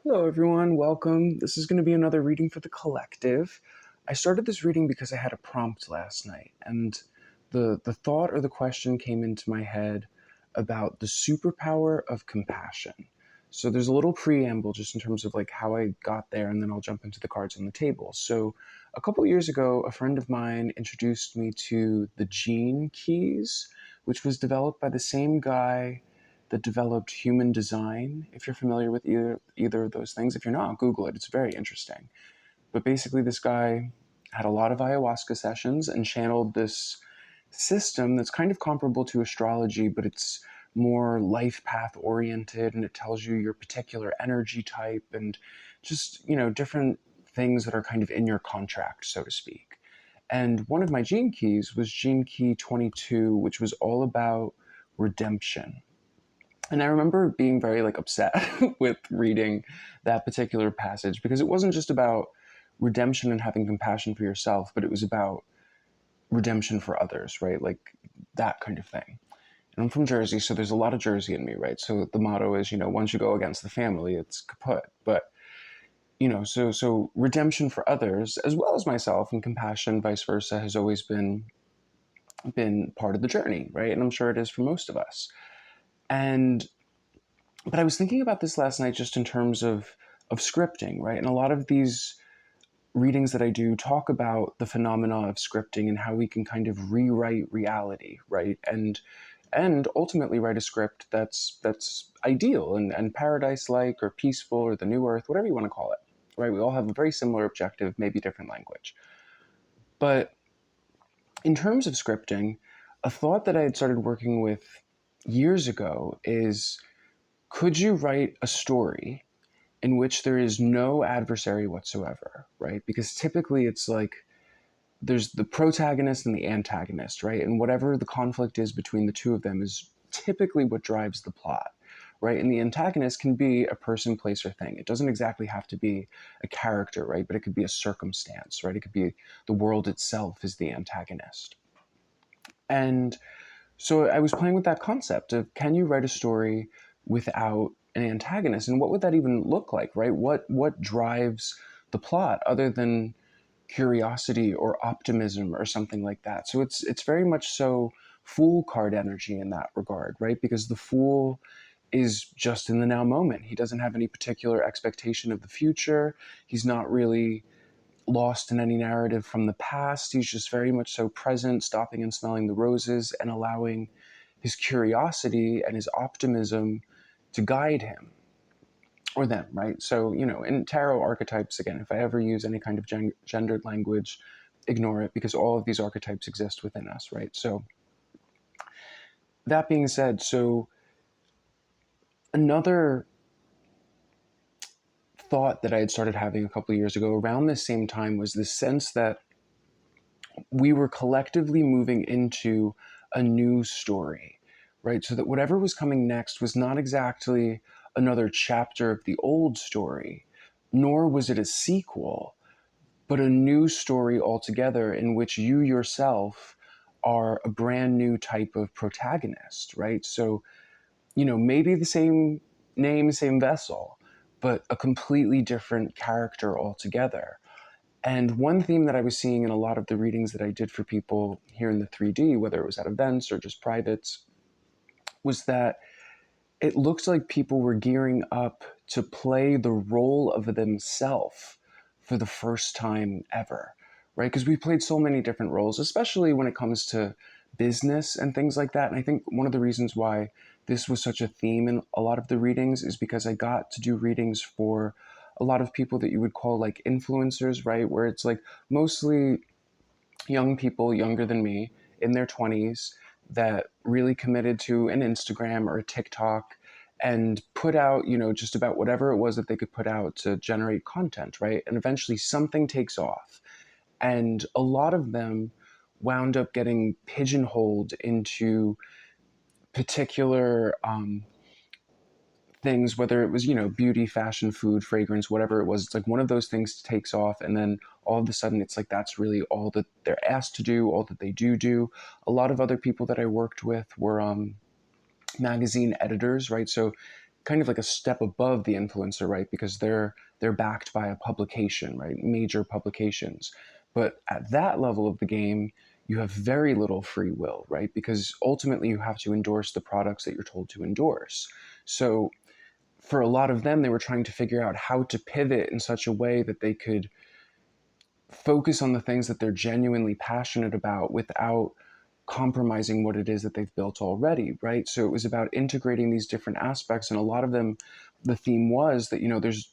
Hello, everyone. Welcome. This is going to be another reading for the collective. I started this reading because I had a prompt last night, and the thought or the question came into my head about the superpower of compassion. So there's a little preamble just in terms of like how I got there, and then I'll jump into the cards on the table. So a couple years ago, a friend of mine introduced me to the Gene Keys, which was developed by the same guy that developed human design. If you're familiar with either of those things, if you're not, Google it. It's very interesting. But basically, this guy had a lot of ayahuasca sessions and channeled this system that's kind of comparable to astrology, but it's more life path oriented, and it tells you your particular energy type and just, different things that are kind of in your contract, so to speak. And one of my gene keys was gene key 22, which was all about redemption. And I remember being very upset with reading that particular passage because it wasn't just about redemption and having compassion for yourself, but it was about redemption for others, right? Like that kind of thing. And I'm from Jersey, so there's a lot of Jersey in me, right? So the motto is, once you go against the family, it's kaput. But so redemption for others as well as myself, and compassion vice versa has always been part of the journey, right? And I'm sure it is for most of us. And but I was thinking about this last night just in terms of scripting, right? And a lot of these readings that I do talk about the phenomena of scripting and how we can kind of rewrite reality, right? And ultimately write a script that's ideal and paradise-like or peaceful or the new earth, whatever you want to call it, right? We all have a very similar objective, maybe different language. But in terms of scripting, a thought that I had started working with years ago is, could you write a story in which there is no adversary whatsoever, right? Because typically it's like there's the protagonist and the antagonist, right? And whatever the conflict is between the two of them is typically what drives the plot, right? And the antagonist can be a person, place, or thing. It doesn't exactly have to be a character, right? But it could be a circumstance, right? It could be the world itself is the antagonist. And so I was playing with that concept of, can you write a story without an antagonist, and what would that even look like, right? What drives the plot other than curiosity or optimism or something like that? So it's very much so fool card energy in that regard, right? Because the fool is just in the now moment. He doesn't have any particular expectation of the future. He's not really lost in any narrative from the past. He's just very much so present, stopping and smelling the roses and allowing his curiosity and his optimism to guide him or them, right? So, in tarot archetypes, again, if I ever use any kind of gendered language, ignore it, because all of these archetypes exist within us, right? So, that being said, so another thought that I had started having a couple of years ago around this same time was this sense that we were collectively moving into a new story, right? So that whatever was coming next was not exactly another chapter of the old story, nor was it a sequel, but a new story altogether in which you yourself are a brand new type of protagonist, right? So, maybe the same name, same vessel, but a completely different character altogether. And one theme that I was seeing in a lot of the readings that I did for people here in the 3D, whether it was at events or just privates, was that it looked like people were gearing up to play the role of themselves for the first time ever, right? Because we played so many different roles, especially when it comes to business and things like that. And I think one of the reasons why this was such a theme in a lot of the readings is because I got to do readings for a lot of people that you would call like influencers, right? Where it's like mostly young people younger than me in their 20s that really committed to an Instagram or a TikTok and put out, just about whatever it was that they could put out to generate content, right? And eventually something takes off. And a lot of them wound up getting pigeonholed into particular things, whether it was, beauty, fashion, food, fragrance, whatever it was. It's like one of those things takes off, and then all of a sudden it's like that's really all that they're asked to do, all that they do. A lot of other people that I worked with were magazine editors, right? So kind of like a step above the influencer, right? Because they're backed by a publication, right? Major publications. But at that level of the game, you have very little free will, right? Because ultimately you have to endorse the products that you're told to endorse. So for a lot of them, they were trying to figure out how to pivot in such a way that they could focus on the things that they're genuinely passionate about without compromising what it is that they've built already, right? So it was about integrating these different aspects, and a lot of them, the theme was that,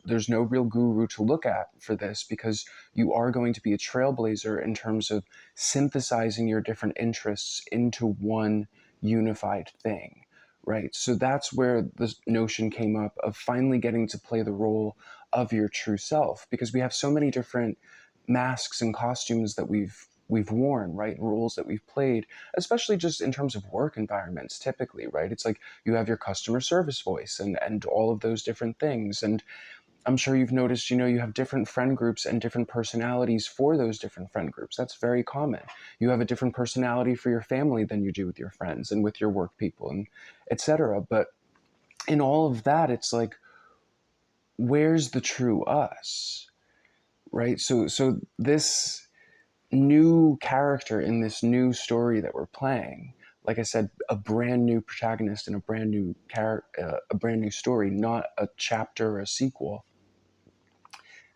there's no real guru to look at for this, because you are going to be a trailblazer in terms of synthesizing your different interests into one unified thing, right? So that's where the notion came up of finally getting to play the role of your true self, because we have so many different masks and costumes that we've worn, right? Roles that we've played, especially just in terms of work environments, typically, right? It's like you have your customer service voice and all of those different things. And I'm sure you've noticed, you have different friend groups and different personalities for those different friend groups. That's very common. You have a different personality for your family than you do with your friends and with your work people and etc. But in all of that, it's like, where's the true us? Right? So this new character in this new story that we're playing, like I said, a brand new protagonist and a brand new a brand new story, not a chapter or a sequel.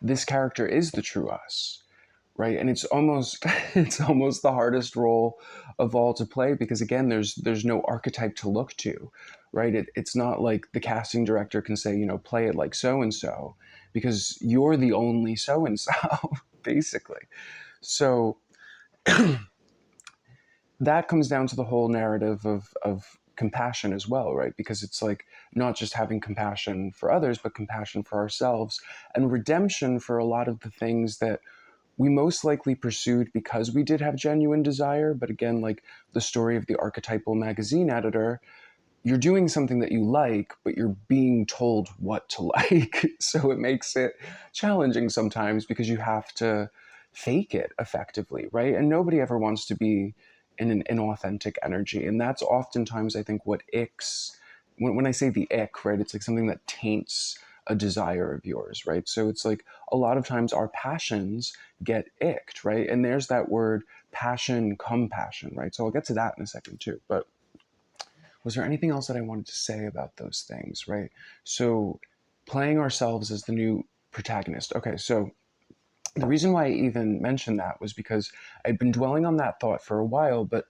This character is the true us, right? And it's almost it's almost the hardest role of all to play, because again, there's no archetype to look to, right? It's not like the casting director can say, play it like so and so, because you're the only so and so, basically. So that comes down to the whole narrative of compassion as well, right? Because it's like not just having compassion for others, but compassion for ourselves, and redemption for a lot of the things that we most likely pursued because we did have genuine desire. But again, like the story of the archetypal magazine editor, you're doing something that you like, but you're being told what to like. So it makes it challenging sometimes, because you have to fake it effectively, right? And nobody ever wants to be in an inauthentic energy. And that's oftentimes, I think, what icks, when I say the ick, right, it's like something that taints a desire of yours, right? So it's like a lot of times our passions get icked, right? And there's that word passion, compassion, right? So I'll get to that in a second too. But was there anything else that I wanted to say about those things, right? So playing ourselves as the new protagonist. Okay, so the reason why I even mentioned that was because I'd been dwelling on that thought for a while, but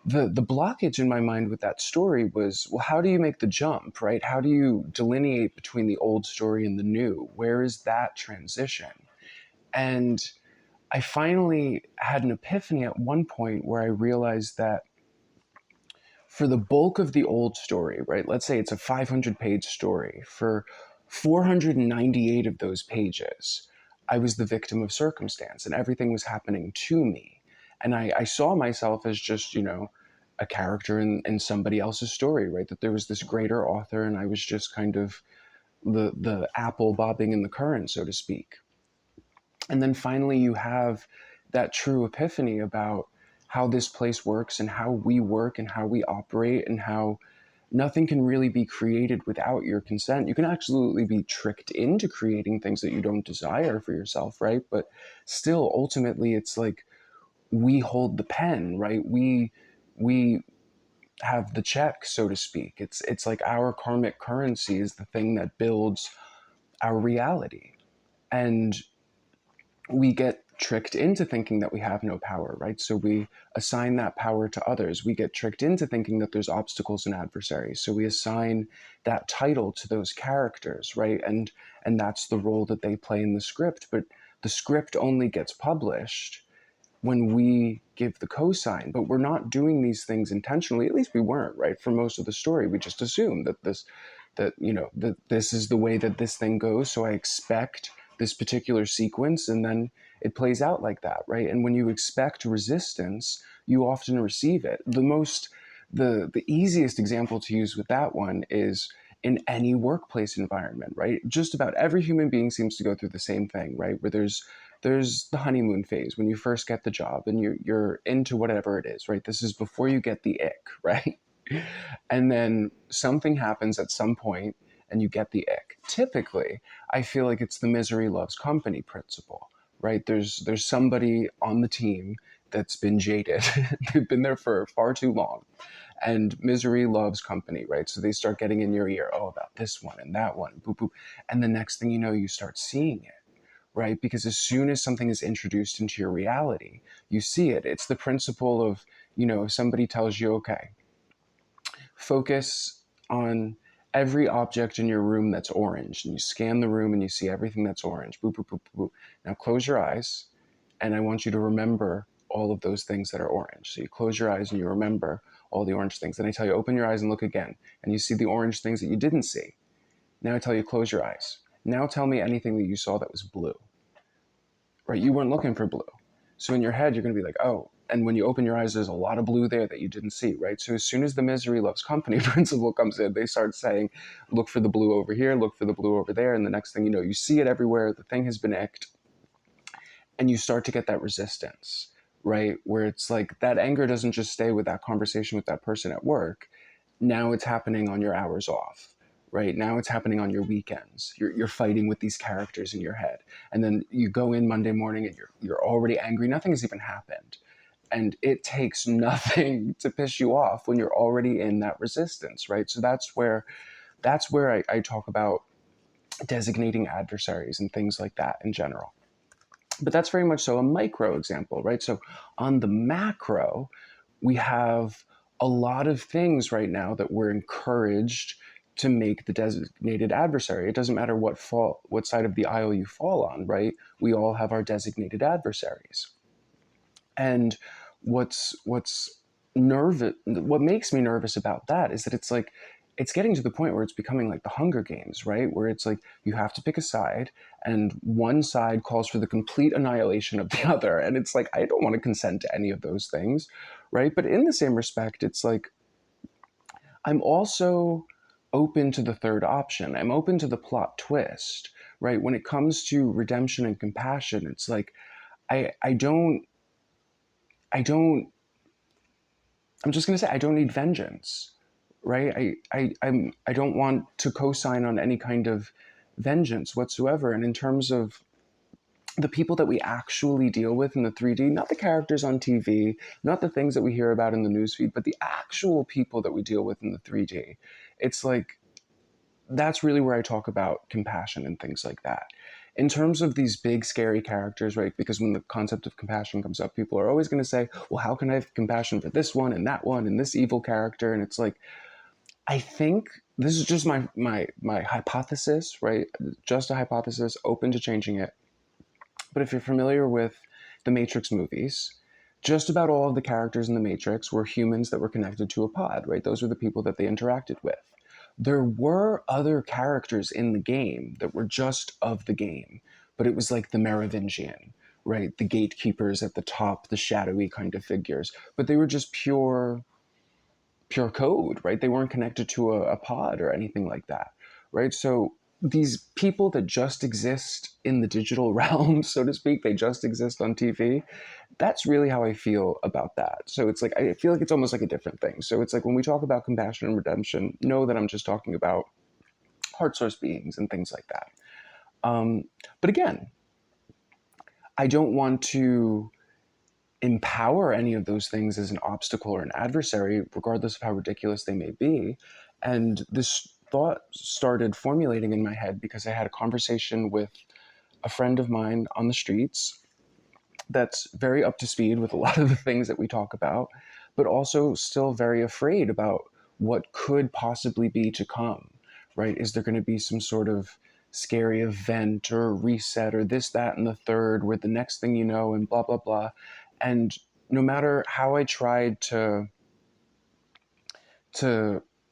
the blockage in my mind with that story was, well, how do you make the jump, right? How do you delineate between the old story and the new? Where is that transition? And I finally had an epiphany at one point where I realized that for the bulk of the old story, right? Let's say it's a 500-page story. For 498 of those pages, I was the victim of circumstance, and everything was happening to me. And I saw myself as just, a character in somebody else's story, right? That there was this greater author, and I was just kind of the apple bobbing in the current, so to speak. And then finally, you have that true epiphany about how this place works and how we work and how we operate, and how nothing can really be created without your consent. You can absolutely be tricked into creating things that you don't desire for yourself, right? But still, ultimately, it's like we hold the pen, right? We have the check, so to speak. It's like our karmic currency is the thing that builds our reality. And we get tricked into thinking that we have no power, right? So we assign that power to others. We get tricked into thinking that there's obstacles and adversaries. So we assign that title to those characters, right? And that's the role that they play in the script. But the script only gets published when we give the cosign. But we're not doing these things intentionally. At least we weren't, right? For most of the story, we just assume that this is the way that this thing goes. So I expect this particular sequence, and then it plays out like that, right? And when you expect resistance, you often receive it. The easiest example to use with that one is in any workplace environment, right? Just about every human being seems to go through the same thing, right? Where there's the honeymoon phase when you first get the job and you're into whatever it is, right? This is before you get the ick, right? And then something happens at some point. and you get the ick. Typically, I feel like it's the misery loves company principle, right? There's somebody on the team that's been jaded. They've been there for far too long. And misery loves company, right? So they start getting in your ear, oh, about this one and that one, boop, boop. And the next thing you know, you start seeing it, right? Because as soon as something is introduced into your reality, you see it. It's the principle of, if somebody tells you, okay, focus on every object in your room that's orange, and you scan the room and you see everything that's orange, boop, boop, boop, boop, boop. Now close your eyes, and I want you to remember all of those things that are orange. So you close your eyes and you remember all the orange things. Then I tell you, open your eyes and look again, and you see the orange things that you didn't see. Now I tell you, close your eyes. Now tell me anything that you saw that was blue, right? You weren't looking for blue. So in your head, you're going to be like, oh, and when you open your eyes, there's a lot of blue there that you didn't see, right? So as soon as the misery loves company principle comes in, they start saying, look for the blue over here, look for the blue over there. And the next thing you know, you see it everywhere. The thing has been icked. And you start to get that resistance, right? Where it's like that anger doesn't just stay with that conversation with that person at work. Now it's happening on your hours off, right? Now it's happening on your weekends. You're fighting with these characters in your head. And then you go in Monday morning and you're already angry. Nothing has even happened. And it takes nothing to piss you off when you're already in that resistance, right? So that's where I talk about designating adversaries and things like that in general. But that's very much so a micro example, right? So on the macro, we have a lot of things right now that we're encouraged to make the designated adversary. It doesn't matter what side of the aisle you fall on, right? We all have our designated adversaries. And what makes me nervous about that is that it's getting to the point where it's becoming like the Hunger Games, right? Where it's like you have to pick a side, and one side calls for the complete annihilation of the other. And it's like, I don't want to consent to any of those things, right? But in the same respect, it's like I'm also open to the third option. I'm open to the plot twist, right? When it comes to redemption and compassion, it's like I don't I don't I'm just gonna say I don't need vengeance, right? I don't want to co-sign on any kind of vengeance whatsoever. And in terms of the people that we actually deal with in the 3D, not the characters on TV, not the things that we hear about in the newsfeed, but the actual people that we deal with in the 3D, it's like that's really where I talk about compassion and things like that. In terms of these big, scary characters, right? Because when the concept of compassion comes up, people are always going to say, well, how can I have compassion for this one and that one and this evil character? And it's like, I think this is just my hypothesis, right? Just a hypothesis, open to changing it. But if you're familiar with the Matrix movies, just about all of the characters in the Matrix were humans that were connected to a pod, right? Those were the people that they interacted with. There were other characters in the game that were just of the game, but it was like the Merovingian, right? The gatekeepers at the top, the shadowy kind of figures, but they were just pure code, right? They weren't connected to a pod or anything like that, right? So these people that just exist in the digital realm, so to speak, they just exist on TV. That's really how I feel about that. So it's like, I feel like it's almost like a different thing. So it's like when we talk about compassion and redemption, know that I'm just talking about heart source beings and things like that. But again, I don't want to empower any of those things as an obstacle or an adversary, regardless of how ridiculous they may be. And this thought started formulating in my head because I had a conversation with a friend of mine on the streets that's very up to speed with a lot of the things that we talk about, but also still very afraid about what could possibly be to come, right? Is there going to be some sort of scary event or reset or this, that, and the third, where the next thing you know, and blah, blah, blah. And no matter how I tried to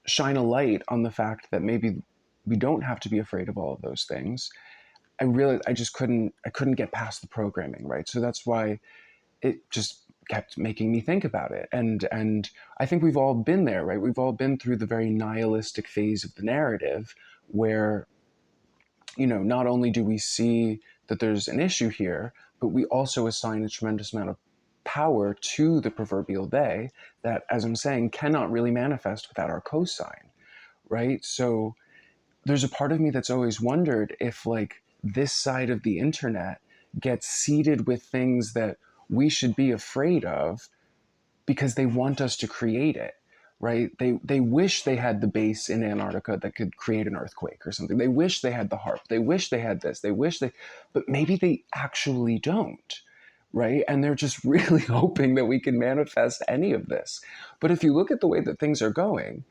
shine a light on the fact that maybe we don't have to be afraid of all of those things, I just couldn't get past the programming, right? So that's why it just kept making me think about it. And I think we've all been there, right? We've all been through the very nihilistic phase of the narrative where, not only do we see that there's an issue here, but we also assign a tremendous amount of power to the proverbial they that, as I'm saying, cannot really manifest without our cosign, right? So there's a part of me that's always wondered if like this side of the internet gets seeded with things that we should be afraid of because they want us to create it, right? They wish they had the base in Antarctica that could create an earthquake or something. They wish they had the harp. They wish they had this. They wish they, but maybe they actually don't, right? And they're just really hoping that we can manifest any of this. But if you look at the way that things are going,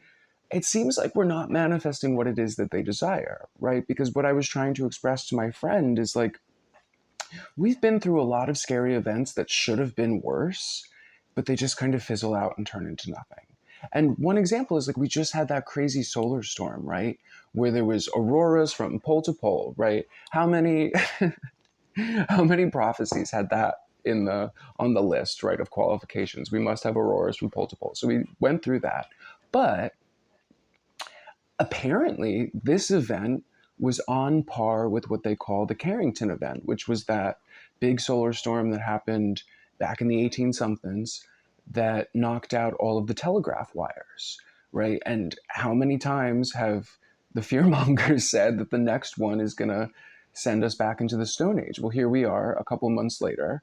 it seems like we're not manifesting what it is that they desire, right? Because what I was trying to express to my friend is like, we've been through a lot of scary events that should have been worse, but they just kind of fizzle out and turn into nothing. And one example is like we just had that crazy solar storm, right? Where there was auroras from pole to pole, right? How many how many prophecies had that in the on the list, right, of qualifications? We must have auroras from pole to pole. So we went through that. But apparently this event was on par with what they call the Carrington event, which was that big solar storm that happened back in the 18 somethings that knocked out all of the telegraph wires, right? And how many times have the fearmongers said that the next one is going to send us back into the Stone Age? Well, here we are a couple months later.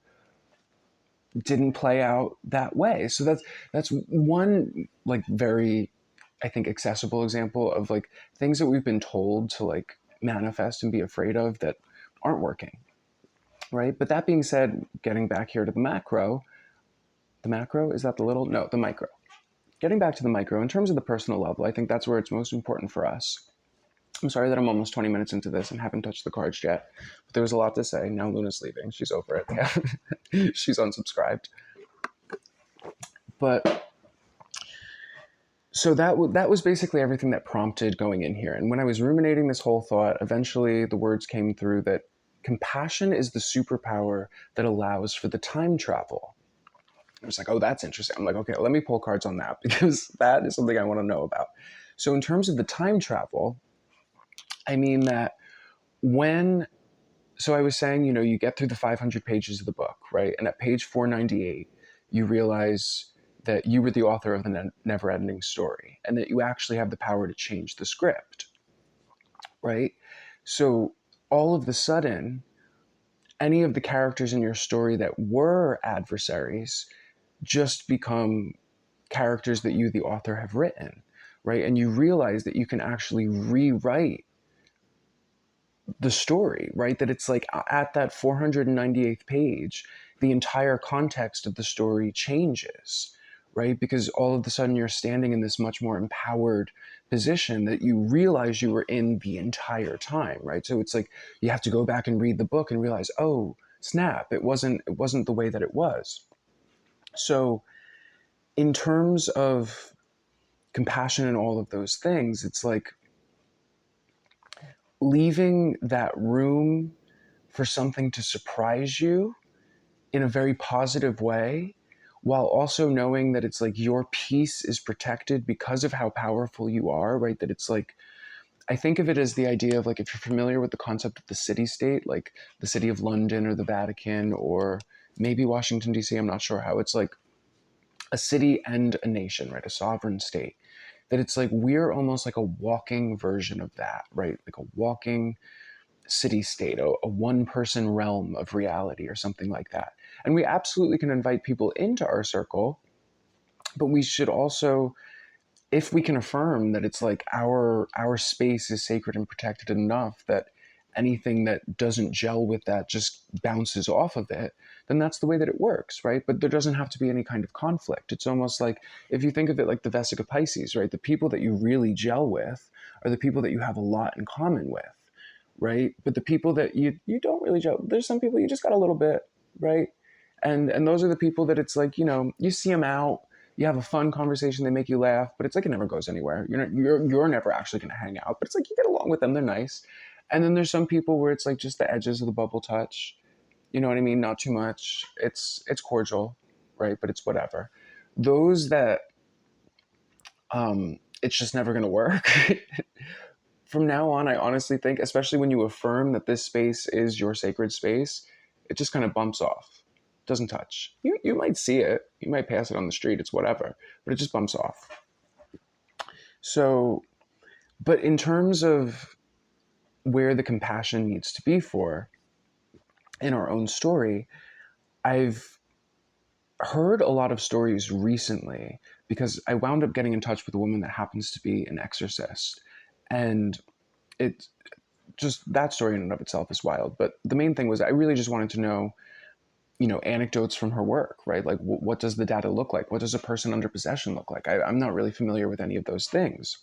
Didn't play out that way. So that's one like very, I think, accessible example of like things that we've been told to like manifest and be afraid of that aren't working, right? But that being said, getting back here to the macro, is that the little? No, the micro. Getting back to the micro, in terms of the personal level, I think that's where it's most important for us. I'm sorry that I'm almost 20 minutes into this and haven't touched the cards yet, but there was a lot to say. Now Luna's leaving. She's over it. Yeah. She's unsubscribed. But so that was basically everything that prompted going in here. And when I was ruminating this whole thought, eventually the words came through that compassion is the superpower that allows for the time travel. I was like, oh, that's interesting. I'm like, okay, let me pull cards on that because that is something I want to know about. So in terms of the time travel, I mean that so I was saying, you get through the 500 pages of the book, right? And at page 498, you realize that you were the author of the never-ending story and that you actually have the power to change the script, right? So all of the sudden, any of the characters in your story that were adversaries just become characters that you, the author, have written, right? And you realize that you can actually rewrite the story, right? That it's like at that 498th page, the entire context of the story changes, right? Because all of a sudden you're standing in this much more empowered position that you realize you were in the entire time, right? So it's like you have to go back and read the book and realize, oh, snap, it wasn't the way that it was. So in terms of compassion and all of those things, it's like leaving that room for something to surprise you in a very positive way, while also knowing that it's like your peace is protected because of how powerful you are, right? That it's like, I think of it as the idea of like, if you're familiar with the concept of the city state, like the city of London or the Vatican or maybe Washington, D.C., I'm not sure how, it's like a city and a nation, right? A sovereign state. That it's like we're almost like a walking version of that, right? Like a walking city state, a one person realm of reality or something like that. And we absolutely can invite people into our circle, but we should also, if we can affirm that it's like our space is sacred and protected enough that anything that doesn't gel with that just bounces off of it, then that's the way that it works, right? But there doesn't have to be any kind of conflict. It's almost like, if you think of it like the Vesica Pisces, right? The people that you really gel with are the people that you have a lot in common with, right? But the people that you don't really gel, there's some people you just got a little bit, right? And those are the people that it's like, you see them out, you have a fun conversation, they make you laugh, but it's like it never goes anywhere. You're never actually going to hang out, but it's like you get along with them, they're nice. And then there's some people where it's like just the edges of the bubble touch. You know what I mean? Not too much. It's cordial, right? But it's whatever. Those that it's just never going to work. From now on, I honestly think, especially when you affirm that this space is your sacred space, it just kind of bumps off. Doesn't touch. You might see it. You might pass it on the street. It's whatever. But it just bumps off. So, but in terms of where the compassion needs to be for in our own story. I've heard a lot of stories recently because I wound up getting in touch with a woman that happens to be an exorcist. And it just, that story in and of itself is wild. But the main thing was I really just wanted to know, anecdotes from her work, right? Like, what does the data look like? What does a person under possession look like? I'm not really familiar with any of those things.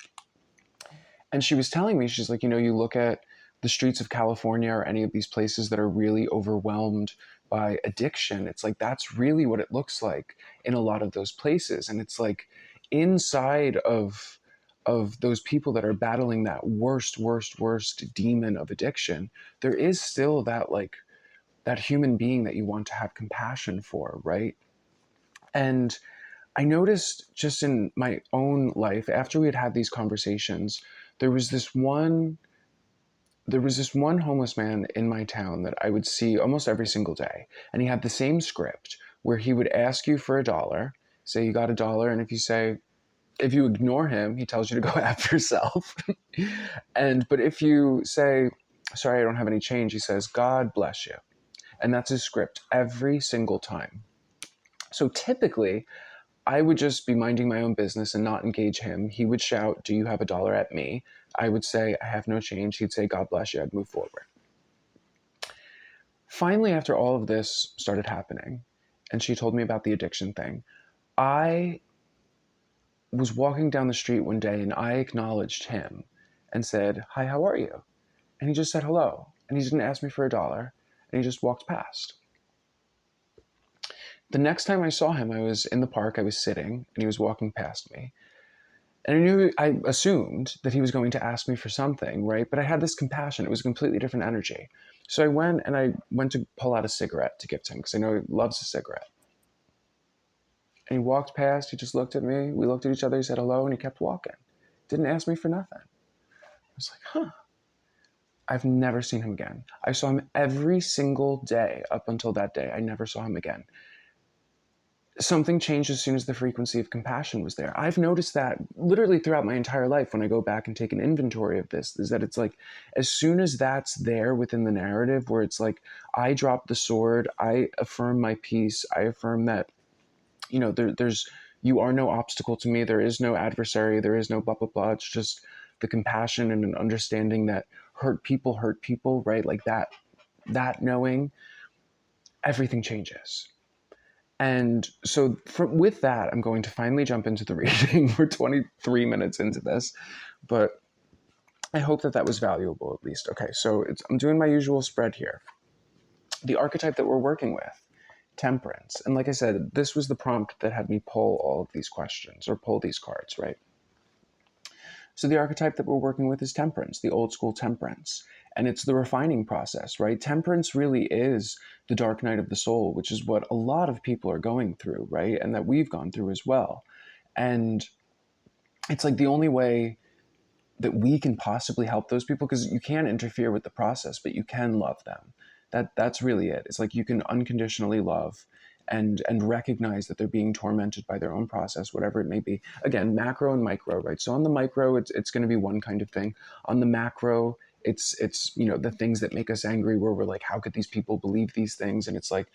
And she was telling me, she's like, you look at the streets of California or any of these places that are really overwhelmed by addiction. It's like, that's really what it looks like in a lot of those places. And it's like inside of those people that are battling that worst demon of addiction, there is still that like that human being that you want to have compassion for, right? And I noticed just in my own life, after we had had these conversations, there was this one there was this one homeless man in my town that I would see almost every single day. And he had the same script where he would ask you for $1, say you got $1, and if you ignore him, he tells you to go F yourself. But if you say, sorry, I don't have any change, he says, God bless you. And that's his script every single time. So typically, I would just be minding my own business and not engage him. He would shout, do you have $1 at me? I would say, I have no change. He'd say, God bless you. I'd move forward. Finally, after all of this started happening, and she told me about the addiction thing, I was walking down the street one day and I acknowledged him and said, hi, how are you? And he just said hello. And he didn't ask me for $1. And he just walked past. The next time I saw him, I was in the park, I was sitting, and he was walking past me. And I assumed that he was going to ask me for something, right? But I had this compassion. It was a completely different energy. So I went to pull out a cigarette to give to him because I know he loves a cigarette. And he walked past, he just looked at me, we looked at each other, he said hello, and he kept walking. Didn't ask me for nothing. I was like, huh. I've never seen him again. I saw him every single day up until that day. I never saw him again. Something changed as soon as the frequency of compassion was there. I've noticed that literally throughout my entire life when I go back and take an inventory of this, is that it's like, as soon as that's there within the narrative where it's like, I drop the sword, I affirm my peace, I affirm that, you are no obstacle to me, there is no adversary, there is no blah, blah, blah. It's just the compassion and an understanding that hurt people, right? Like that knowing, everything changes. And so with that, I'm going to finally jump into the reading. We're 23 minutes into this, but I hope that was valuable at least. Okay, so I'm doing my usual spread here. The archetype that we're working with, temperance. And like I said, this was the prompt that had me pull all of these questions or pull these cards, right? So the archetype that we're working with is temperance, the old school temperance. And it's the refining process, right? Temperance really is the dark night of the soul, which is what a lot of people are going through, right? And that we've gone through as well. And it's like the only way that we can possibly help those people, because you can't interfere with the process, but you can love them. That's really it. It's like you can unconditionally love and recognize that they're being tormented by their own process, whatever it may be. Again, macro and micro, right? So on the micro, it's going to be one kind of thing. On the macro, it's the things that make us angry, where we're like, how could these people believe these things? And it's like,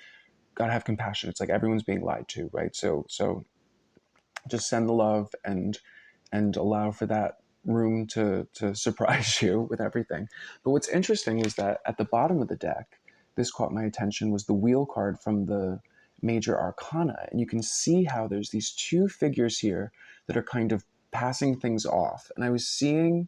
gotta have compassion. It's like everyone's being lied to, right? So just send the love and allow for that room to surprise you with everything. But what's interesting is that at the bottom of the deck, this caught my attention, was the wheel card from the major arcana. And you can see how there's these two figures here that are kind of passing things off. And I was seeing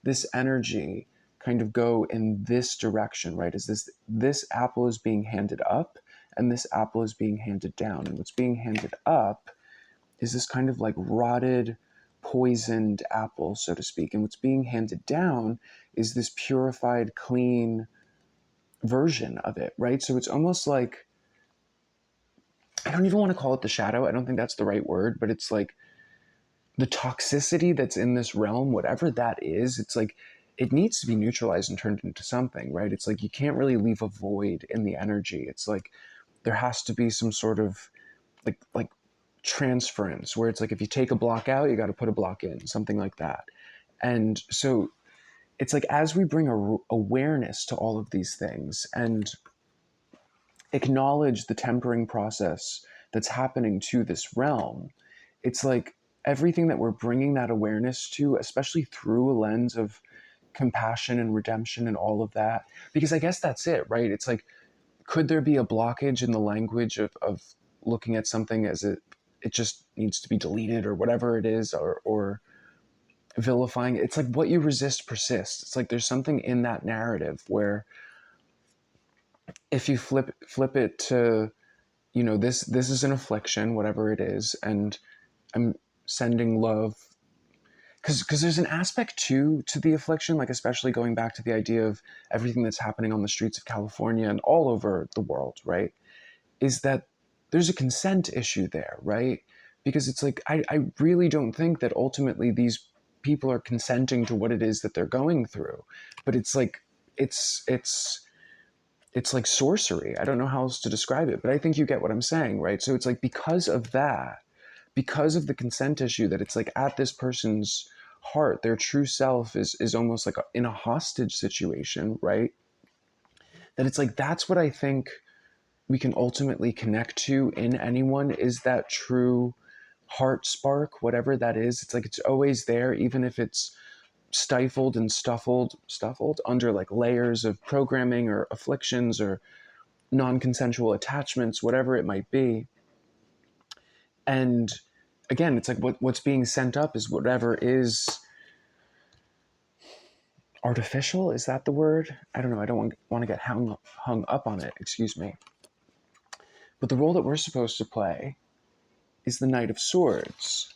this energy kind of go in this direction, right? Is this apple is being handed up and this apple is being handed down. And what's being handed up is this kind of like rotted, poisoned apple, so to speak. And what's being handed down is this purified, clean version of it, right? So it's almost like, I don't even want to call it the shadow. I don't think that's the right word, but it's like the toxicity that's in this realm, whatever that is, it's like, it needs to be neutralized and turned into something, right? It's like, you can't really leave a void in the energy. It's like, there has to be some sort of like transference, where it's like, if you take a block out, you got to put a block in, something like that. And so it's like as we bring awareness to all of these things and acknowledge the tempering process that's happening to this realm, it's like everything that we're bringing that awareness to, especially through a lens of compassion and redemption and all of that. Because I guess that's it, right? It's like, could there be a blockage in the language of looking at something as it just needs to be deleted or whatever it is, or vilifying? It's like what you resist persists. It's like there's something in that narrative where if you flip it to, this is an affliction, whatever it is, and I'm sending love, because there's an aspect to the affliction, like especially going back to the idea of everything that's happening on the streets of California and all over the world, right? Is that there's a consent issue there, right? Because it's like I really don't think that ultimately these people are consenting to what it is that they're going through, but it's like it's like sorcery. I don't know how else to describe it, but I think you get what I'm saying, right? So it's like because of that, because of the consent issue, that it's like at this person's heart, their true self is almost like in a hostage situation, right? That it's like that's what I think we can ultimately connect to in anyone, is that true heart spark, whatever that is. It's like it's always there, even if it's stifled and stuffled under like layers of programming or afflictions or non-consensual attachments, whatever it might be. And again, it's like what's being sent up is whatever is artificial. Is that the word? I don't know. I don't want to get hung up on it. Excuse me. But the role that we're supposed to play is the Knight of Swords,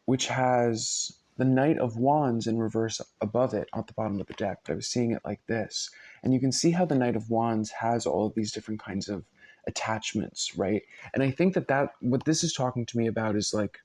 which has the Knight of Wands in reverse above it at the bottom of the deck. But I was seeing it like this. And you can see how the Knight of Wands has all of these different kinds of attachments, right? And I think that what this is talking to me about is like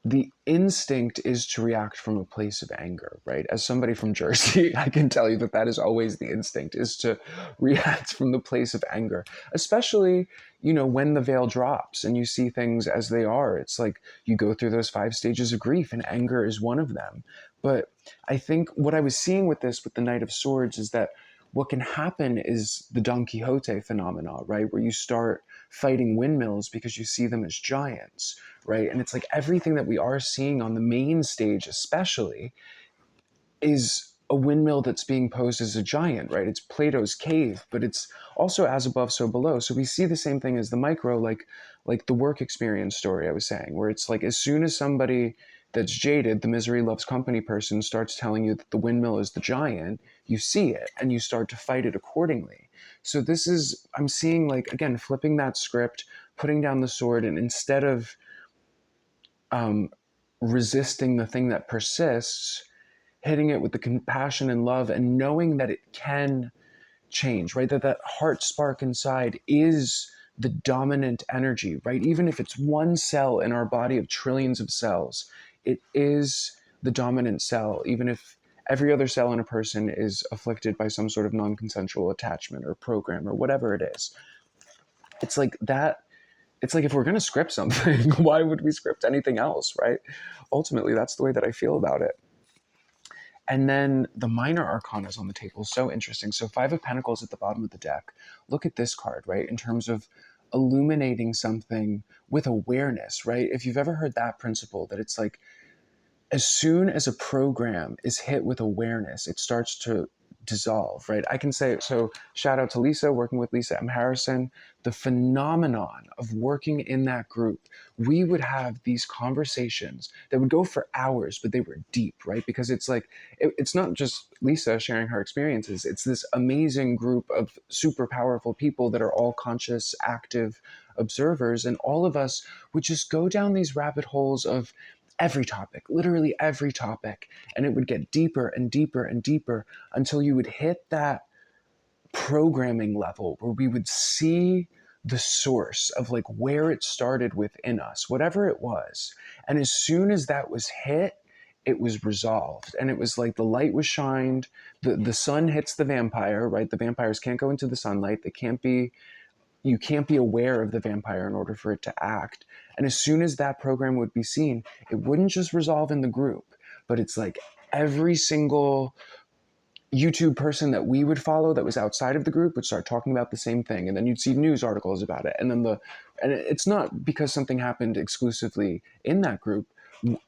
the instinct is to react from a place of anger, right? As somebody from Jersey, I can tell you that is always the instinct, is to react from the place of anger, especially, when the veil drops and you see things as they are. It's like you go through those 5 stages of grief and anger is one of them. But I think what I was seeing with the Knight of Swords, is that what can happen is the Don Quixote phenomena, right? Where you start fighting windmills because you see them as giants, right? And it's like everything that we are seeing on the main stage, especially, is a windmill that's being posed as a giant, right? It's Plato's cave, but it's also as above, so below. So we see the same thing as the micro, like the work experience story I was saying, where it's like as soon as somebody that's jaded, the misery loves company person, starts telling you that the windmill is the giant, you see it and you start to fight it accordingly. So I'm seeing, like, again, flipping that script, putting down the sword, and instead of resisting the thing that persists, hitting it with the compassion and love, and knowing that it can change, right? That heart spark inside is the dominant energy, right? Even if it's one cell in our body of trillions of cells, it is the dominant cell, even if every other cell in a person is afflicted by some sort of non-consensual attachment or program or whatever it is. It's like that. It's like if we're going to script something, why would we script anything else, right? Ultimately, that's the way that I feel about it. And then the minor arcana is on the table. So interesting. So 5 of Pentacles at the bottom of the deck. Look at this card, right? In terms of illuminating something with awareness, right? If you've ever heard that principle, that it's like as soon as a program is hit with awareness, it starts to dissolve, right? I can say, so shout out to Lisa, working with Lisa M. Harrison, the phenomenon of working in that group. We would have these conversations that would go for hours, but they were deep, right? Because it's like, it's not just Lisa sharing her experiences. It's this amazing group of super powerful people that are all conscious, active observers. And all of us would just go down these rabbit holes of every topic, literally every topic. And it would get deeper and deeper and deeper until you would hit that programming level where we would see the source of like where it started within us, whatever it was. And as soon as that was hit, it was resolved. And it was like the light was shined, the sun hits the vampire, right? The vampires can't go into the sunlight. You can't be aware of the vampire in order for it to act. And as soon as that program would be seen, it wouldn't just resolve in the group, but it's like every single YouTube person that we would follow that was outside of the group would start talking about the same thing, and then you'd see news articles about it. And then it's not because something happened exclusively in that group.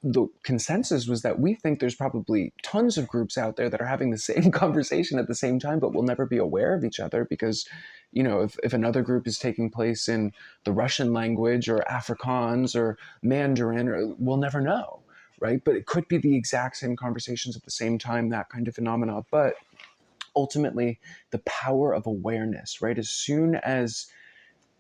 The consensus was that we think there's probably tons of groups out there that are having the same conversation at the same time, but we'll never be aware of each other because, if another group is taking place in the Russian language or Afrikaans or Mandarin, we'll never know. Right? But it could be the exact same conversations at the same time, that kind of phenomena. But ultimately, the power of awareness, right? As soon as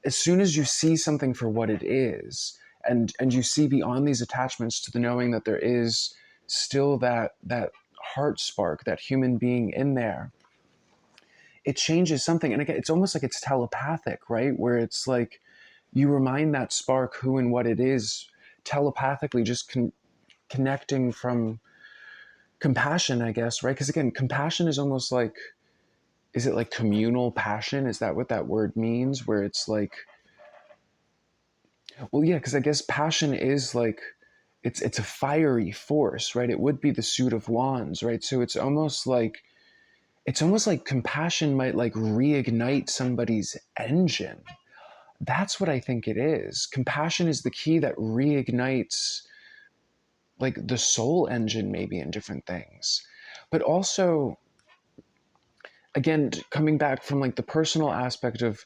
you see something for what it is, and you see beyond these attachments to the knowing that there is still that heart spark, that human being in there, it changes something. And again, it's almost like it's telepathic, right? Where it's like you remind that spark who and what it is telepathically, just connecting from compassion, I guess, right? Because again, compassion is almost like, is it like communal passion? Is that what that word means? Where it's like, well, yeah, because I guess passion is like, it's a fiery force, right? It would be the suit of wands, right? So it's almost like compassion might like reignite somebody's engine. That's what I think it is. Compassion is the key that reignites like the soul engine, maybe, in different things. But also, again, coming back from like the personal aspect of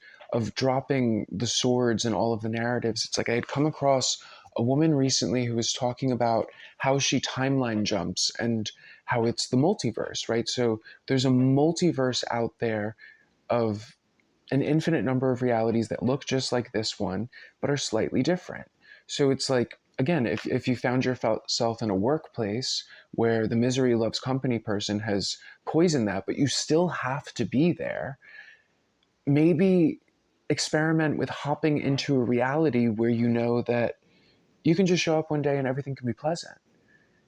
dropping the swords and all of the narratives, it's like I had come across a woman recently who was talking about how she timeline jumps and how it's the multiverse, right? So there's a multiverse out there of an infinite number of realities that look just like this one, but are slightly different. So it's like, again, if you found yourself in a workplace where the misery loves company person has poisoned that, but you still have to be there, maybe experiment with hopping into a reality where you know that you can just show up one day and everything can be pleasant.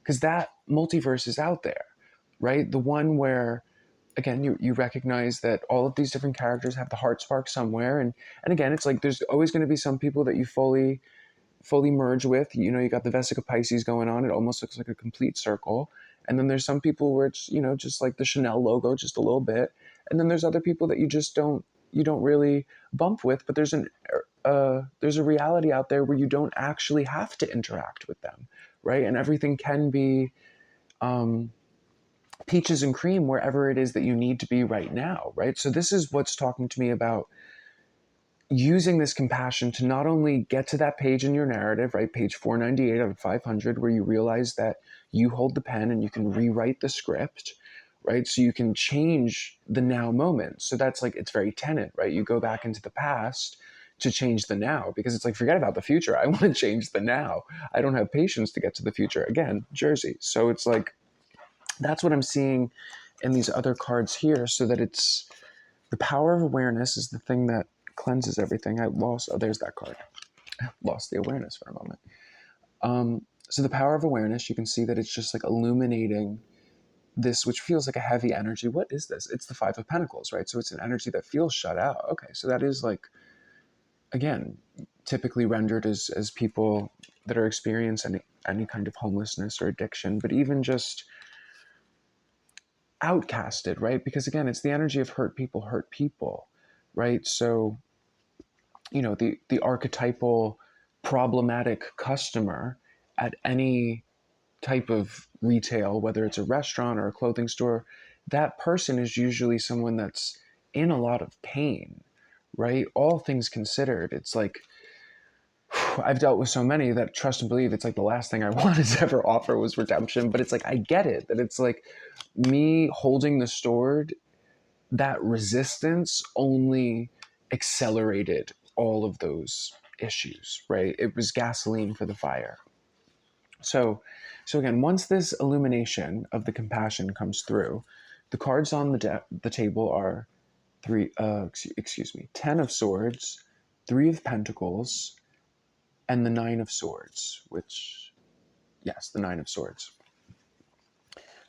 Because that multiverse is out there, right? The one where, again, you recognize that all of these different characters have the heart spark somewhere. And again, it's like there's always going to be some people that you fully merge with. You got the Vesica Pisces going on. It almost looks like a complete circle. And then there's some people where it's, just like the Chanel logo, just a little bit. And then there's other people that you don't really bump with, but there's a reality out there where you don't actually have to interact with them, right? And everything can be peaches and cream wherever it is that you need to be right now, right? So this is what's talking to me about using this compassion to not only get to that page in your narrative, right? Page 498 out of 500, where you realize that you hold the pen and you can rewrite the script, right? So you can change the now moment. So that's like, it's very Tenet, right? You go back into the past to change the now, because it's like, forget about the future. I want to change the now. I don't have patience to get to the future. Again, Jersey. So it's like, that's what I'm seeing in these other cards here, so that it's the power of awareness is the thing that cleanses everything. There's that card. I lost the awareness for a moment. So the power of awareness, you can see that it's just like illuminating this, which feels like a heavy energy. What is this? It's the Five of Pentacles, right? So it's an energy that feels shut out. Okay, so that is like, again, typically rendered as people that are experiencing any kind of homelessness or addiction, but even just outcasted, right? Because again, it's the energy of hurt people, right? So, the archetypal problematic customer at any type of retail, whether it's a restaurant or a clothing store, that person is usually someone that's in a lot of pain, right? All things considered, it's like, I've dealt with so many that, trust and believe, it's like the last thing I wanted to ever offer was redemption. But it's like, I get it, that it's like me holding the sword, that resistance only accelerated all of those issues, right? It was gasoline for the fire. So again, once this illumination of the compassion comes through, the cards on the table are Ten of Swords, Three of Pentacles, and the Nine of Swords, the Nine of Swords.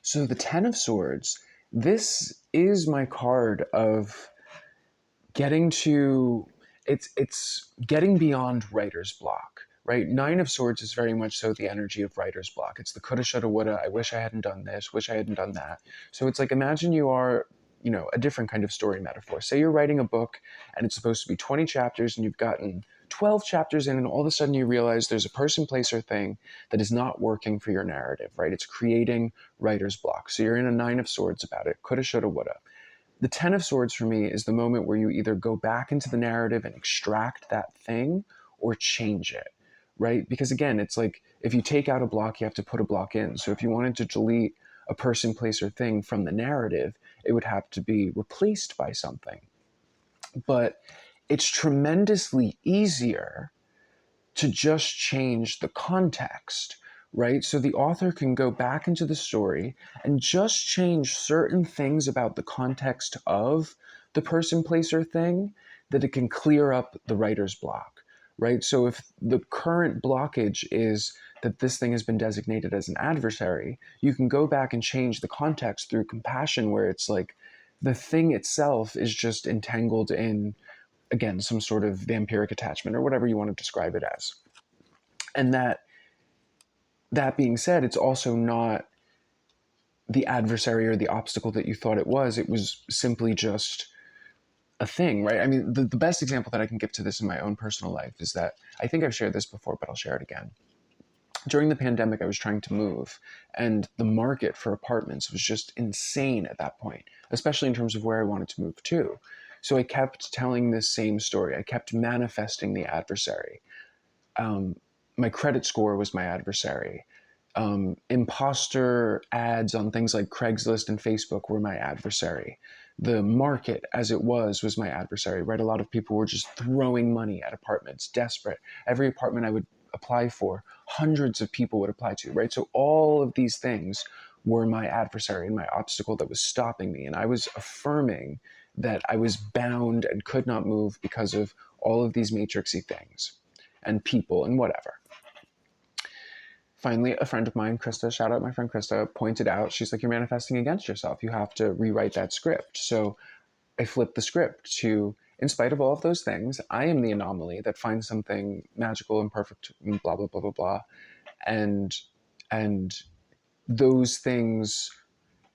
So the Ten of Swords, this is my card of getting to, it's getting beyond writer's block, right? Nine of Swords is very much so the energy of writer's block. It's the coulda, shoulda, woulda. I wish I hadn't done this, wish I hadn't done that. So it's like, imagine you are, a different kind of story metaphor. Say you're writing a book and it's supposed to be 20 chapters and you've gotten 12 chapters in, and all of a sudden you realize there's a person, place, or thing that is not working for your narrative, right? It's creating writer's block. So you're in a Nine of Swords about it. Coulda, shoulda, woulda. The Ten of Swords for me is the moment where you either go back into the narrative and extract that thing or change it, right? Because again, it's like if you take out a block, you have to put a block in. So if you wanted to delete a person, place, or thing from the narrative, it would have to be replaced by something. But it's tremendously easier to just change the context, right? So the author can go back into the story and just change certain things about the context of the person, place, or thing that it can clear up the writer's block, right? So if the current blockage is that this thing has been designated as an adversary, you can go back and change the context through compassion, where it's like the thing itself is just entangled in, again, some sort of vampiric attachment or whatever you want to describe it as. And that being said, it's also not the adversary or the obstacle that you thought it was. It was simply just a thing, right? I mean, the best example that I can give to this in my own personal life is that, I think I've shared this before, but I'll share it again. During the pandemic, I was trying to move, and the market for apartments was just insane at that point, especially in terms of where I wanted to move to. So I kept telling this same story. I kept manifesting the adversary. My credit score was my adversary. Imposter ads on things like Craigslist and Facebook were my adversary. The market as it was my adversary, right? A lot of people were just throwing money at apartments, desperate. Every apartment I would apply for, hundreds of people would apply to, right? So all of these things were my adversary and my obstacle that was stopping me. And I was affirming that I was bound and could not move because of all of these matrixy things and people and whatever. Finally, a friend of mine, Krista, shout out my friend Krista, pointed out, she's like, you're manifesting against yourself. You have to rewrite that script. So I flipped the script to, in spite of all of those things, I am the anomaly that finds something magical and perfect, and blah, blah, blah, blah, blah. And those things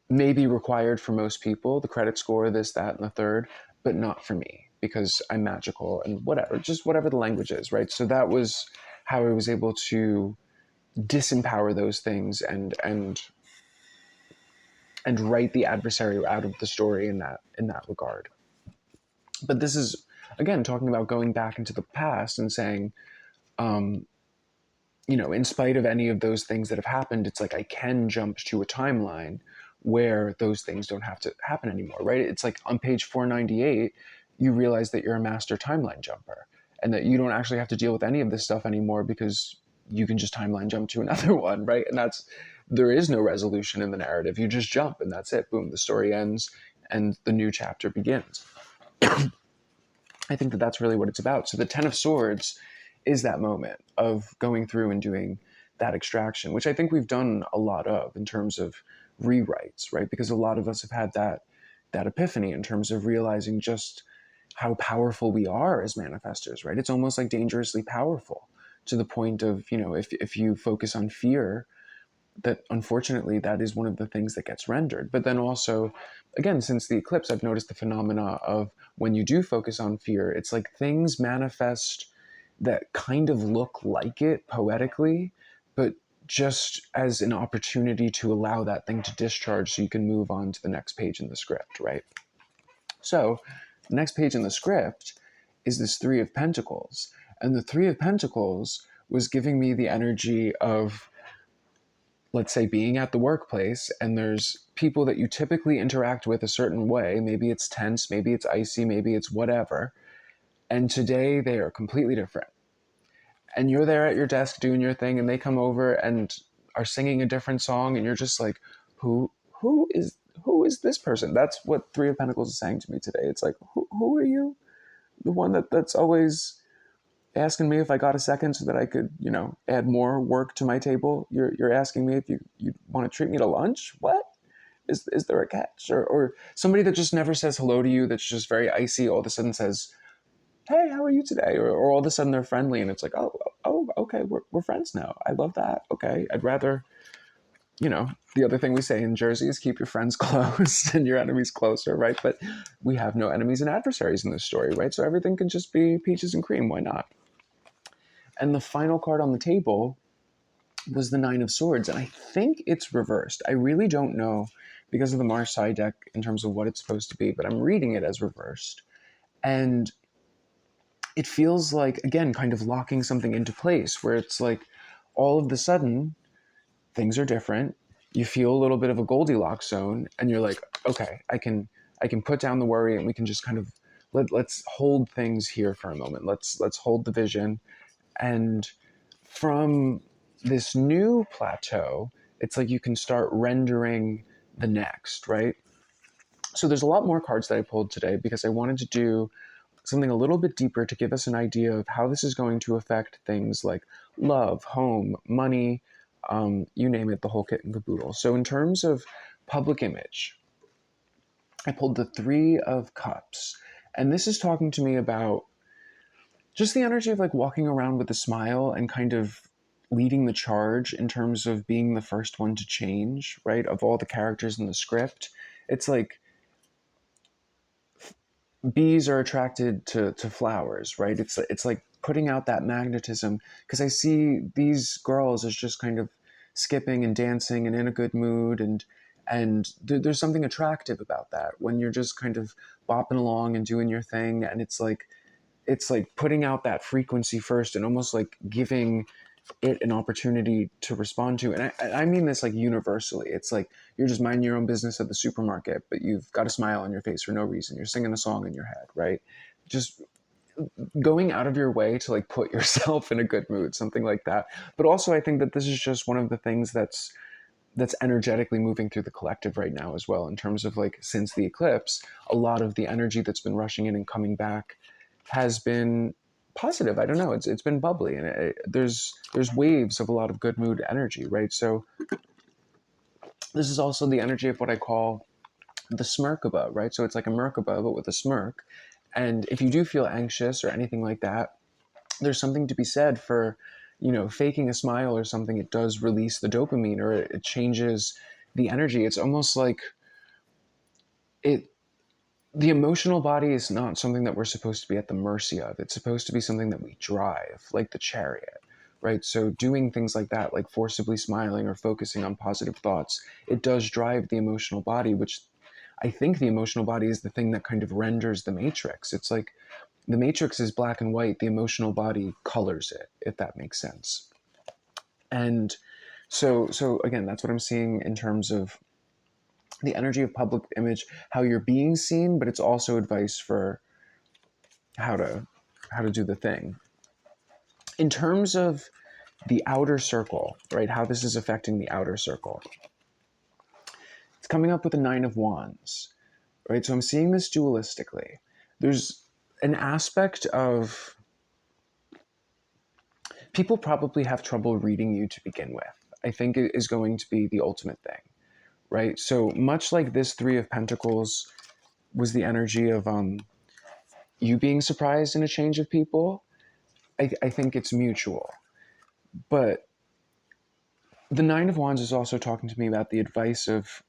may be required for most people, the credit score, this, that, and the third, but not for me, because I'm magical and whatever, just whatever the language is, right? So that was how I was able to disempower those things and write the adversary out of the story in that regard. But this is, again, talking about going back into the past and saying, in spite of any of those things that have happened, it's like I can jump to a timeline where those things don't have to happen anymore, right? It's like on page 498, you realize that you're a master timeline jumper and that you don't actually have to deal with any of this stuff anymore because you can just timeline jump to another one, right? And there is no resolution in the narrative. You just jump and that's it. Boom, the story ends and the new chapter begins. I think that that's really what it's about. So the Ten of Swords is that moment of going through and doing that extraction, which I think we've done a lot of in terms of rewrites, right? Because a lot of us have had that epiphany in terms of realizing just how powerful we are as manifestors, right? It's almost like dangerously powerful, to the point of, if you focus on fear, that unfortunately that is one of the things that gets rendered. But then also, again, since the eclipse, I've noticed the phenomena of when you do focus on fear, it's like things manifest that kind of look like it poetically, but just as an opportunity to allow that thing to discharge so you can move on to the next page in the script, right? So the next page in the script is this Three of Pentacles. And the Three of Pentacles was giving me the energy of, let's say, being at the workplace and there's people that you typically interact with a certain way. Maybe it's tense, maybe it's icy, maybe it's whatever. And today they are completely different. And you're there at your desk doing your thing and they come over and are singing a different song and you're just like, who is this person? That's what Three of Pentacles is saying to me today. It's like, who are you? The one that's always asking me if I got a second so that I could, add more work to my table. You're asking me if you want to treat me to lunch? What? Is there a catch? Or somebody that just never says hello to you, that's just very icy, all of a sudden says, hey, how are you today? Or all of a sudden they're friendly and it's like, oh, oh, okay, we're friends now. I love that. Okay. I'd rather, the other thing we say in Jersey is keep your friends close and your enemies closer, right? But we have no enemies and adversaries in this story, right? So everything can just be peaches and cream. Why not? And the final card on the table was the Nine of Swords, and I think it's reversed. I really don't know because of the Marseille deck in terms of what it's supposed to be, but I'm reading it as reversed. And it feels like, again, kind of locking something into place where it's like all of the sudden things are different. You feel a little bit of a Goldilocks zone, and you're like, okay, I can put down the worry, and we can just kind of let's hold things here for a moment. Let's hold the vision, and from this new plateau, it's like you can start rendering the next, right? So there's a lot more cards that I pulled today because I wanted to do something a little bit deeper to give us an idea of how this is going to affect things like love, home, money, you name it, the whole kit and caboodle. So in terms of public image, I pulled the Three of Cups. And this is talking to me about just the energy of like walking around with a smile and kind of leading the charge in terms of being the first one to change, right? Of all the characters in the script. It's like bees are attracted to flowers, right? It's like putting out that magnetism because I see these girls as just kind of skipping and dancing and in a good mood, and there's something attractive about that when you're just kind of bopping along and doing your thing, and it's like putting out that frequency first and almost like giving it an opportunity to respond to. And I mean this like universally. It's like you're just minding your own business at the supermarket, but you've got a smile on your face for no reason. You're singing a song in your head, right? Just going out of your way to like put yourself in a good mood, something like that. But also I think that this is just one of the things that's energetically moving through the collective right now as well, in terms of like since the eclipse, a lot of the energy that's been rushing in and coming back has been positive. I don't know. It's been bubbly, and there's waves of a lot of good mood energy, right? So this is also the energy of what I call the smirkaba, right? So it's like a Merkaba but with a smirk. And if you do feel anxious or anything like that, there's something to be said for, faking a smile or something. It does release the dopamine, or it changes the energy. It's almost like it the emotional body is not something that we're supposed to be at the mercy of. It's supposed to be something that we drive, like the chariot, right? So doing things like that, like forcibly smiling or focusing on positive thoughts, it does drive the emotional body, which I think the emotional body is the thing that kind of renders the matrix. It's like the matrix is black and white, the emotional body colors it, if that makes sense. And so again, that's what I'm seeing in terms of the energy of public image, how you're being seen, but it's also advice for how to do the thing. In terms of the outer circle, right? How this is affecting the outer circle. It's coming up with the Nine of Wands, right? So I'm seeing this dualistically. There's an aspect of people probably have trouble reading you to begin with. I think it is going to be the ultimate thing, right? So much like this Three of Pentacles was the energy of you being surprised in a change of people, I think it's mutual. But the Nine of Wands is also talking to me about the advice of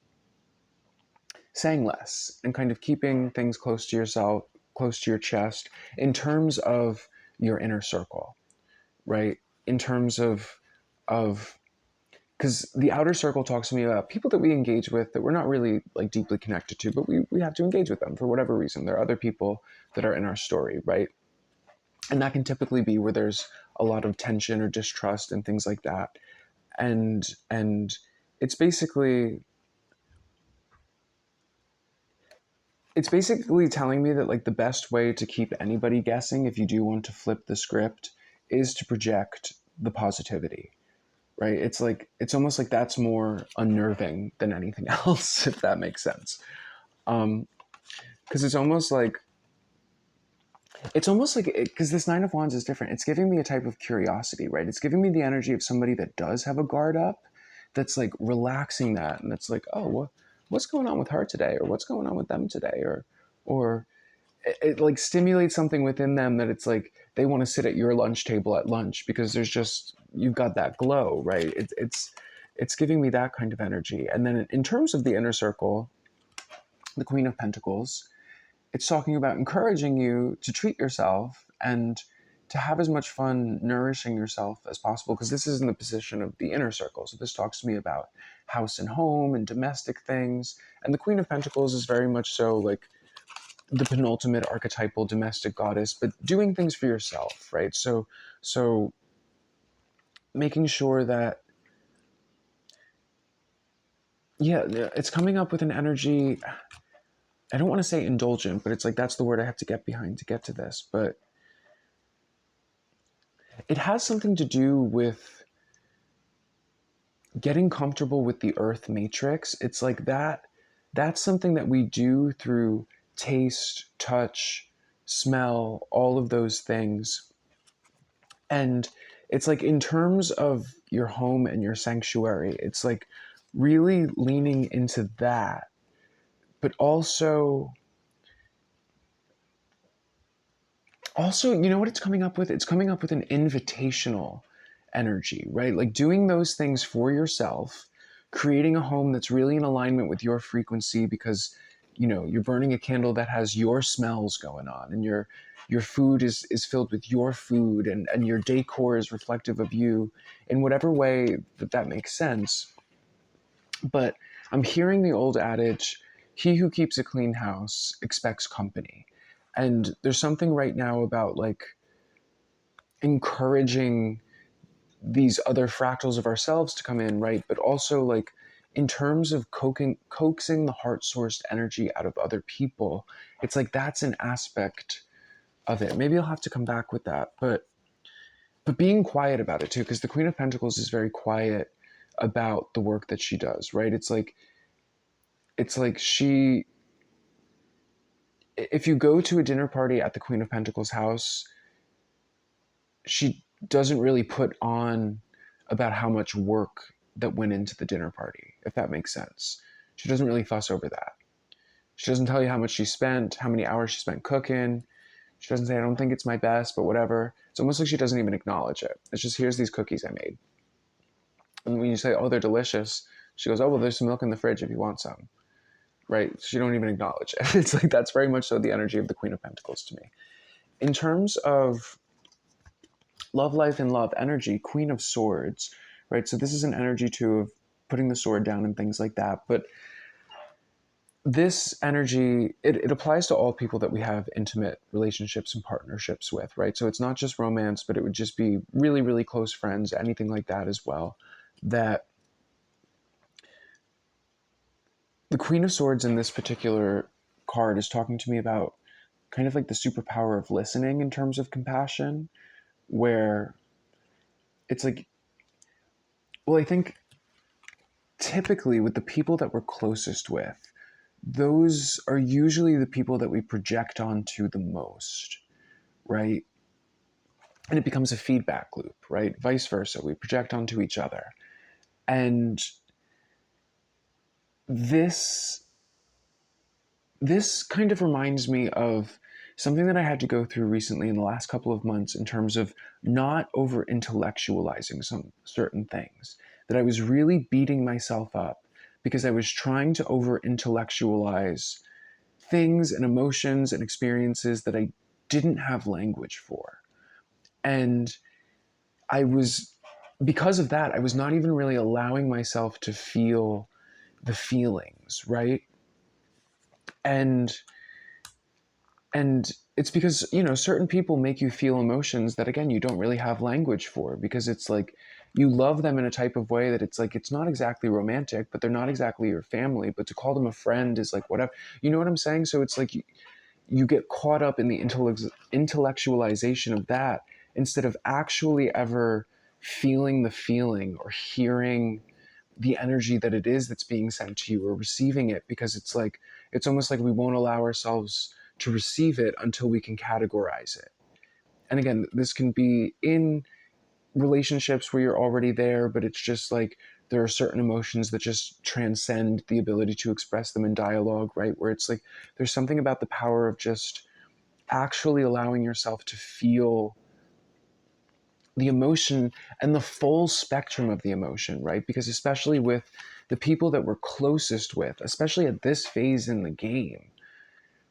saying less and kind of keeping things close to yourself, close to your chest, in terms of your inner circle, right? In terms of because the outer circle talks to me about people that we engage with that we're not really like deeply connected to, but we have to engage with them for whatever reason. There are other people that are in our story, right? And that can typically be where there's a lot of tension or distrust and things like that. And it's basically it's basically telling me that like the best way to keep anybody guessing, if you do want to flip the script, is to project the positivity, right? It's like it's almost like that's more unnerving than anything else, if that makes sense. Because it's almost like because this Nine of Wands is different. It's giving me a type of curiosity, right? It's giving me the energy of somebody that does have a guard up, that's like relaxing that, and that's like, oh, what's going on with her today, or what's going on with them today, or it like stimulates something within them that it's like they want to sit at your lunch table at lunch because you've got that glow, right? It's giving me that kind of energy. And then in terms of the inner circle, the Queen of Pentacles, it's talking about encouraging you to treat yourself and to have as much fun nourishing yourself as possible, because this is in the position of the inner circle. So this talks to me about house and home and domestic things. And the Queen of Pentacles is very much so like the penultimate archetypal domestic goddess, but doing things for yourself, right? So making sure that, yeah, it's coming up with an energy. I don't want to say indulgent, but it's like that's the word I have to get behind to get to this. But it has something to do with getting comfortable with the earth matrix. It's like that's something that we do through taste, touch, smell, all of those things. And it's like in terms of your home and your sanctuary, it's like really leaning into that, but also, you know what it's coming up with? It's coming up with an invitational energy, right? Like doing those things for yourself, creating a home that's really in alignment with your frequency, because you're burning a candle that has your smells going on, and your food is filled with your food, and your decor is reflective of you in whatever way that makes sense. But I'm hearing the old adage, he who keeps a clean house expects company. And there's something right now about like encouraging these other fractals of ourselves to come in, right? But also like in terms of coaxing the heart sourced energy out of other people, it's like that's an aspect of it. Maybe I'll have to come back with that, but being quiet about it too, because the Queen of Pentacles is very quiet about the work that she does, right? It's like she, if you go to a dinner party at the Queen of Pentacles house, she doesn't really put on about how much work that went into the dinner party, if that makes sense. She doesn't really fuss over that. She doesn't tell you how much she spent, how many hours she spent cooking. She doesn't say, I don't think it's my best, but whatever. It's almost like she doesn't even acknowledge it. It's just, here's these cookies I made. And when you say, oh, they're delicious, she goes, oh, well, there's some milk in the fridge if you want some. Right? She don't even acknowledge it. It's like, that's very much so the energy of the Queen of Pentacles to me. In terms of love, life, and love energy, Queen of Swords, right? So this is an energy too of putting the sword down and things like that. But this energy, it applies to all people that we have intimate relationships and partnerships with, right? So it's not just romance, but it would just be really, really close friends, anything like that as well. That the Queen of Swords in this particular card is talking to me about kind of like the superpower of listening in terms of compassion, where it's like, well, I think typically with the people that we're closest with, those are usually the people that we project onto the most, right? And it becomes a feedback loop, right? Vice versa. We project onto each other. And this kind of reminds me of something that I had to go through recently in the last couple of months in terms of not over intellectualizing some certain things. That I was really beating myself up because I was trying to over intellectualize things and emotions and experiences that I didn't have language for. And I was, because of that, I was not even really allowing myself to feel the feelings, right? And and it's because certain people make you feel emotions that again you don't really have language for, because it's like you love them in a type of way that it's like it's not exactly romantic, but they're not exactly your family, but to call them a friend is like whatever, you know what I'm saying? So it's like you get caught up in the intellectualization of that instead of actually ever feeling the feeling or hearing the energy that it is that's being sent to you or receiving it, because it's like it's almost like we won't allow ourselves to receive it until we can categorize it. And again, this can be in relationships where you're already there, but it's just like there are certain emotions that just transcend the ability to express them in dialogue, right? Where it's like there's something about the power of just actually allowing yourself to feel the emotion and the full spectrum of the emotion, right? Because especially with the people that we're closest with, especially at this phase in the game,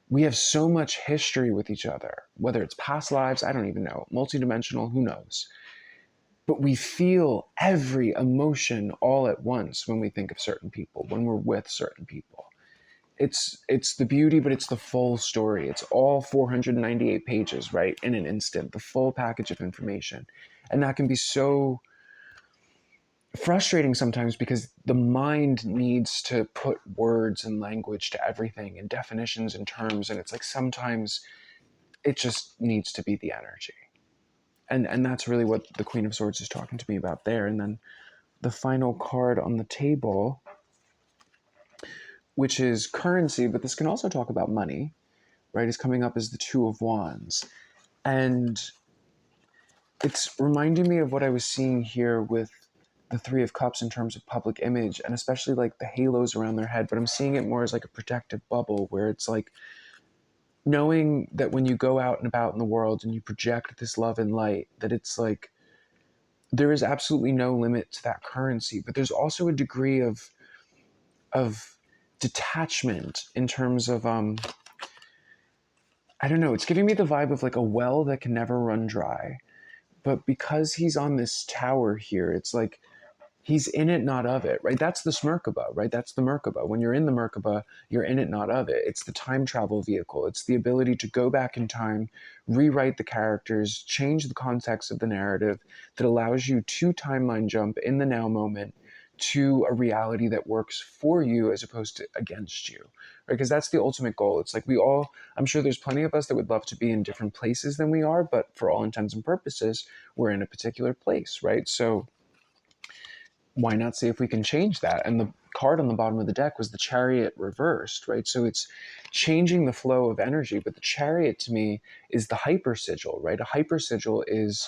we have so much history with each other, whether it's past lives, I don't even know, multidimensional, who knows. But we feel every emotion all at once when we think of certain people, when we're with certain people. It's the beauty, but it's the full story. It's all 498 pages, right? In an instant, the full package of information. And that can be so frustrating sometimes because the mind needs to put words and language to everything and definitions and terms. And it's like sometimes it just needs to be the energy. And that's really what the Queen of Swords is talking to me about there. And then the final card on the table, which is currency, but this can also talk about money, right, is coming up as the Two of Wands. And it's reminding me of what I was seeing here with the Three of Cups in terms of public image, and especially like the halos around their head, but I'm seeing it more as like a protective bubble where it's like knowing that when you go out and about in the world and you project this love and light, that it's like there is absolutely no limit to that currency, but there's also a degree of detachment in terms of I don't know, it's giving me the vibe of like a well that can never run dry. But because he's on this tower here, it's like he's in it, not of it, right? That's the Merkaba, right? That's the Merkaba. When you're in the Merkaba, you're in it, not of it. It's the time travel vehicle. It's the ability to go back in time, rewrite the characters, change the context of the narrative that allows you to timeline jump in the now moment to a reality that works for you as opposed to against you, right? Because that's the ultimate goal. It's like we all, I'm sure there's plenty of us that would love to be in different places than we are, but for all intents and purposes, we're in a particular place, right? So why not see if we can change that? And the card on the bottom of the deck was the Chariot reversed, right? So it's changing the flow of energy. But the Chariot to me is the hyper sigil, right? A hyper sigil is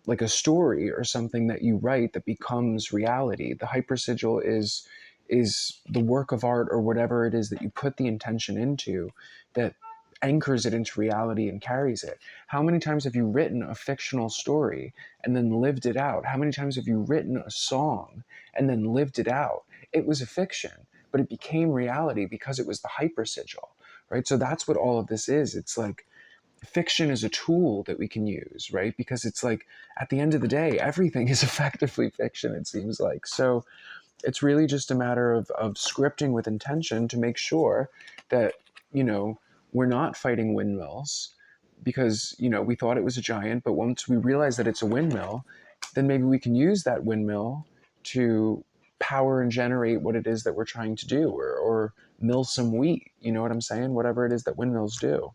like a story or something that you write that becomes reality. The hyper sigil is the work of art or whatever it is that you put the intention into that anchors it into reality and carries it. How many times have you written a fictional story and then lived it out? How many times have you written a song and then lived it out? It was a fiction, but it became reality because it was the hyper sigil, right? So that's what all of this is. It's like fiction is a tool that we can use, right? Because it's like at the end of the day, everything is effectively fiction, it seems like. So it's really just a matter of scripting with intention to make sure that, you know, we're not fighting windmills because, you know, we thought it was a giant, but once we realize that it's a windmill, then maybe we can use that windmill to power and generate what it is that we're trying to do, or mill some wheat, you know what I'm saying? Whatever it is that windmills do.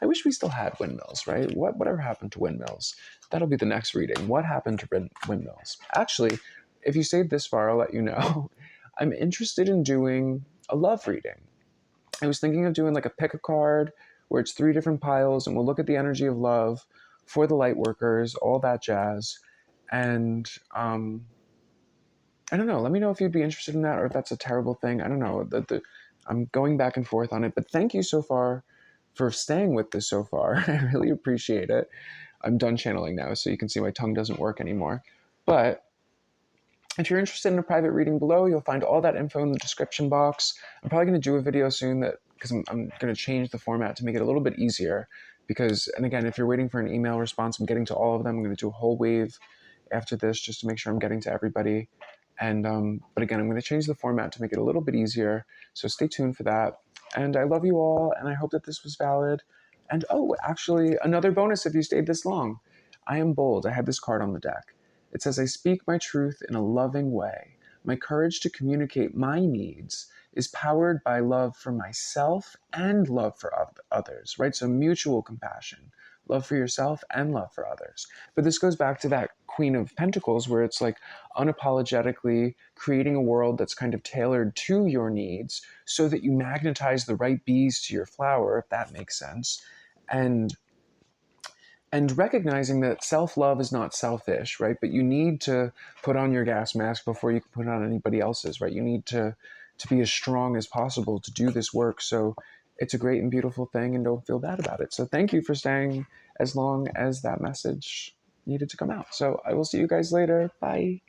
I wish we still had windmills, right? Whatever happened to windmills? That'll be the next reading. What happened to windmills? Actually, if you stayed this far, I'll let you know. I'm interested in doing a love reading. I was thinking of doing like a pick a card where it's 3 different piles and we'll look at the energy of love for the light workers, all that jazz. And I don't know. Let me know if you'd be interested in that or if that's a terrible thing. I don't know. I'm going back and forth on it. But thank you so far for staying with this so far. I really appreciate it. I'm done channeling now, so you can see my tongue doesn't work anymore. But if you're interested in a private reading below, you'll find all that info in the description box. I'm probably going to do a video soon that because I'm going to change the format to make it a little bit easier. Because, and again, if you're waiting for an email response, I'm getting to all of them. I'm going to do a whole wave after this just to make sure I'm getting to everybody. And but again, I'm going to change the format to make it a little bit easier. So stay tuned for that. And I love you all, and I hope that this was valid. And oh, actually, another bonus if you stayed this long. I am bold. I had this card on the deck. It says, I speak my truth in a loving way. My courage to communicate my needs is powered by love for myself and love for others, right? So mutual compassion, love for yourself and love for others. But this goes back to that Queen of Pentacles where it's like unapologetically creating a world that's kind of tailored to your needs so that you magnetize the right bees to your flower, if that makes sense. And recognizing that self-love is not selfish, right? But you need to put on your gas mask before you can put on anybody else's, right? You need to be as strong as possible to do this work. So it's a great and beautiful thing, and don't feel bad about it. So thank you for staying as long as that message needed to come out. So I will see you guys later. Bye.